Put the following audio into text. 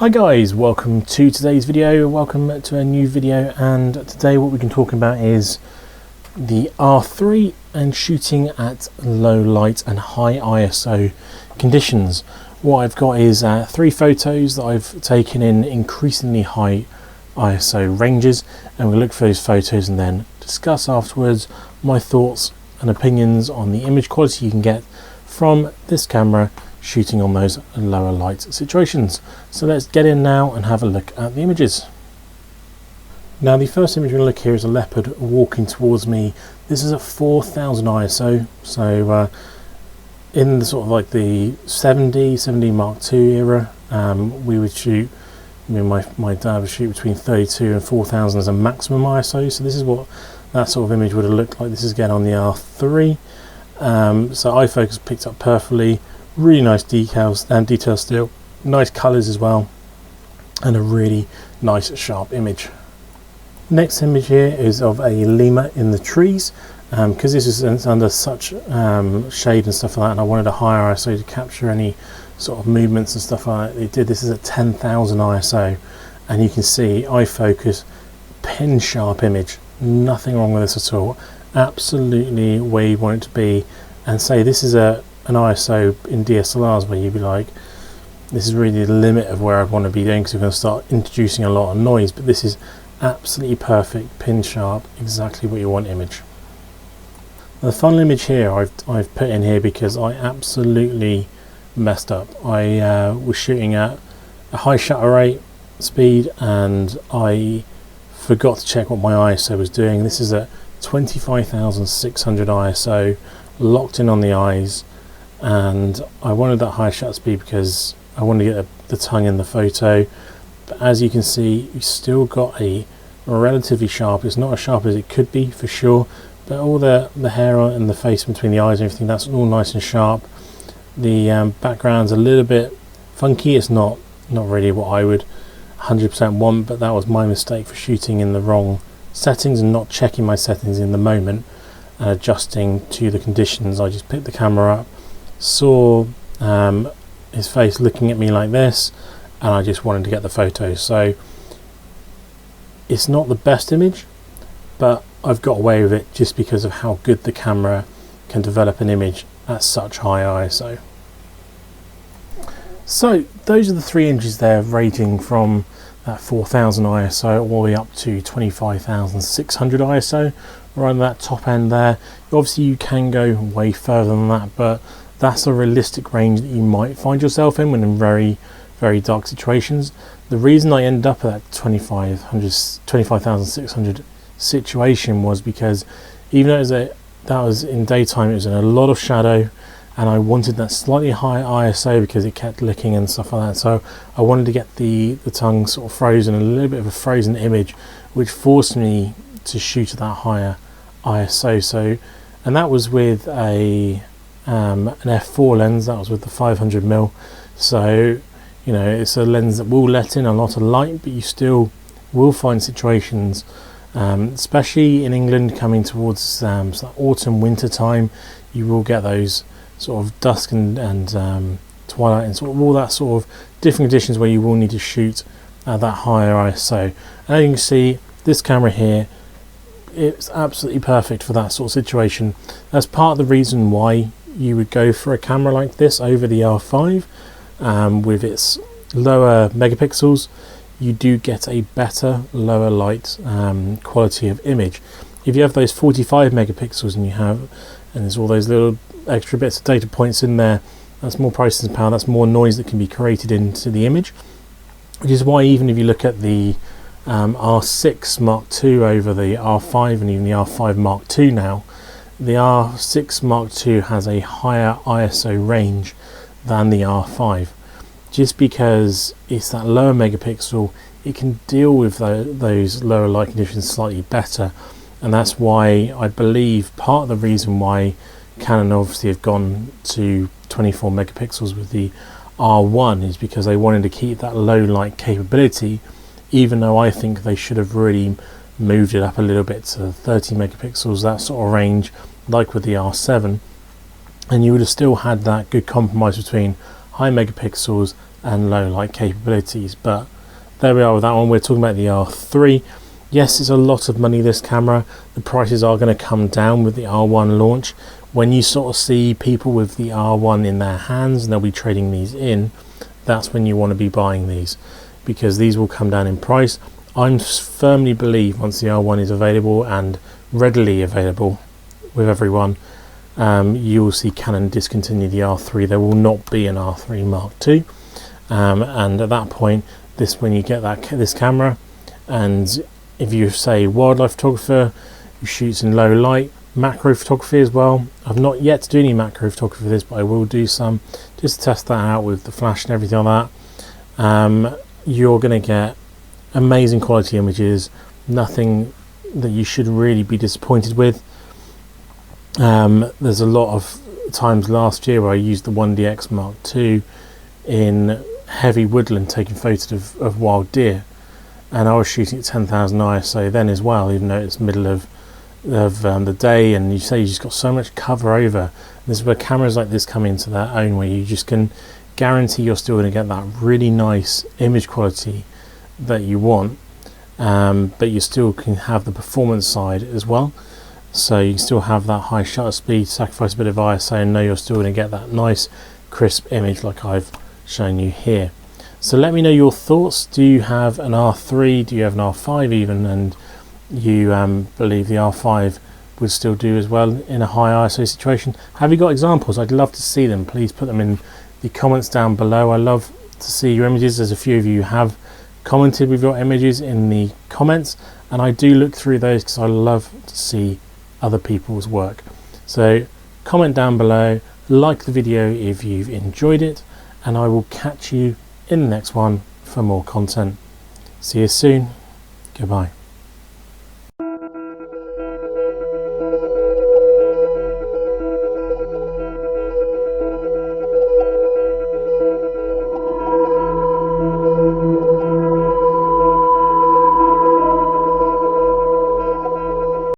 Hi guys, welcome to today's video, welcome to a new video, and today what we can talk about is the R3 and shooting at low light and high ISO conditions. What I've got is 3 photos that I've taken in increasingly high ISO ranges, and we'll look for those photos and then discuss afterwards my thoughts and opinions on the image quality you can get from this camera shooting on those lower light situations. So let's get in now and have a look at the images. Now the first image we're going to look here is a leopard walking towards me. This is at 4000 ISO, so in the sort of like the 70 Mark II era, we would shoot, my dad would shoot between 32 and 4000 as a maximum ISO, so this is what that sort of image would have looked like. This is again on the R3, so iFocus picked up perfectly. Really nice decals and detail still, nice colours as well, and a really nice sharp image. Next image here is of a lemur in the trees, because this is under such shade and stuff like that, and I wanted a higher ISO to capture any sort of movements and stuff like that. It did. This is at 10,000 ISO, and you can see iFocus, pin sharp image, nothing wrong with this at all, absolutely where you want it to be. And say this is an ISO in DSLRs where you'd be like, this is really the limit of where I'd want to be doing, because we're going to start introducing a lot of noise, but this is absolutely perfect, pin sharp, exactly what you want image. The final image here I've put in here because I absolutely messed up. I was shooting at a high shutter rate speed and I forgot to check what my ISO was doing. This is at 25,600 ISO, locked in on the eyes, and I wanted that high shutter speed because I wanted to get the tongue in the photo. But as you can see, you still got a relatively sharp, it's not as sharp as it could be for sure, but all the hair and the face between the eyes and everything, that's all nice and sharp. The background's a little bit funky, it's not really what I would 100% want, but that was my mistake for shooting in the wrong settings and not checking my settings in the moment and adjusting to the conditions. I just picked the camera up, saw his face looking at me like this, and I just wanted to get the photo. So it's not the best image, but I've got away with it just because of how good the camera can develop an image at such high ISO. So those are the 3 images there, ranging from that 4000 ISO all the way up to 25,600 ISO, right on that top end there. Obviously you can go way further than that, but that's a realistic range that you might find yourself in when in very, very dark situations. The reason I ended up at that 25,600 situation was because even though that was in daytime, it was in a lot of shadow, and I wanted that slightly higher ISO because it kept licking and stuff like that. So I wanted to get the tongue sort of frozen, a little bit of a frozen image, which forced me to shoot at that higher ISO. So, and that was with an f4 lens. That was with the 500mm. So you know, it's a lens that will let in a lot of light, but you still will find situations, especially in England coming towards sort of autumn winter time, you will get those sort of dusk and twilight and sort of all that sort of different conditions where you will need to shoot at that higher ISO. And as you can see, this camera here, it's absolutely perfect for that sort of situation. That's part of the reason why you would go for a camera like this over the R5. With its lower megapixels, you do get a better lower light quality of image. If you have those 45 megapixels and there's all those little extra bits of data points in there, that's more processing power, that's more noise that can be created into the image, which is why even if you look at the R6 Mark II over the R5 and even the R5 Mark II now, the R6 Mark II has a higher ISO range than the R5, just because it's that lower megapixel, it can deal with those lower light conditions slightly better. And that's why I believe part of the reason why Canon obviously have gone to 24 megapixels with the R1 is because they wanted to keep that low light capability, even though I think they should have really moved it up a little bit to 30 megapixels, that sort of range, like with the R7, and you would have still had that good compromise between high megapixels, and low light capabilities. But there we are with that one. We're talking about the R3. Yes, it's a lot of money, this camera. The prices are going to come down with the R1 launch. When you sort of see people with the R1 in their hands and they'll be trading these in, that's when you want to be buying these, because these will come down in price. I firmly believe once the R1 is available and readily available with everyone, you will see Canon discontinue the R3. There will not be an R3 Mark II, and at that point, when you get this camera, and if you say wildlife photographer who shoots in low light, macro photography as well. I've not yet to do any macro photography for this, but I will do some just to test that out with the flash and everything like that. You're going to get amazing quality images, nothing that you should really be disappointed with. There's a lot of times last year where I used the 1DX Mark II in heavy woodland taking photos of wild deer, and I was shooting at 10,000 ISO then as well, even though it's middle of the day, and you say you just got so much cover over. This is where cameras like this come into their own, where you just can guarantee you're still going to get that really nice image quality that you want, but you still can have the performance side as well. So you can still have that high shutter speed, sacrifice a bit of ISO, and know you're still going to get that nice crisp image like I've shown you here. So let me know your thoughts. Do you have an R3? Do you have an R5 even? And you believe the R5 would still do as well in a high ISO situation? Have you got examples? I'd love to see them. Please put them in the comments down below. I love to see your images. There's a few of you who have commented with your images in the comments, and I do look through those because I love to see other people's work. So comment down below, like the video if you've enjoyed it, and I will catch you in the next one for more content. See you soon. Goodbye.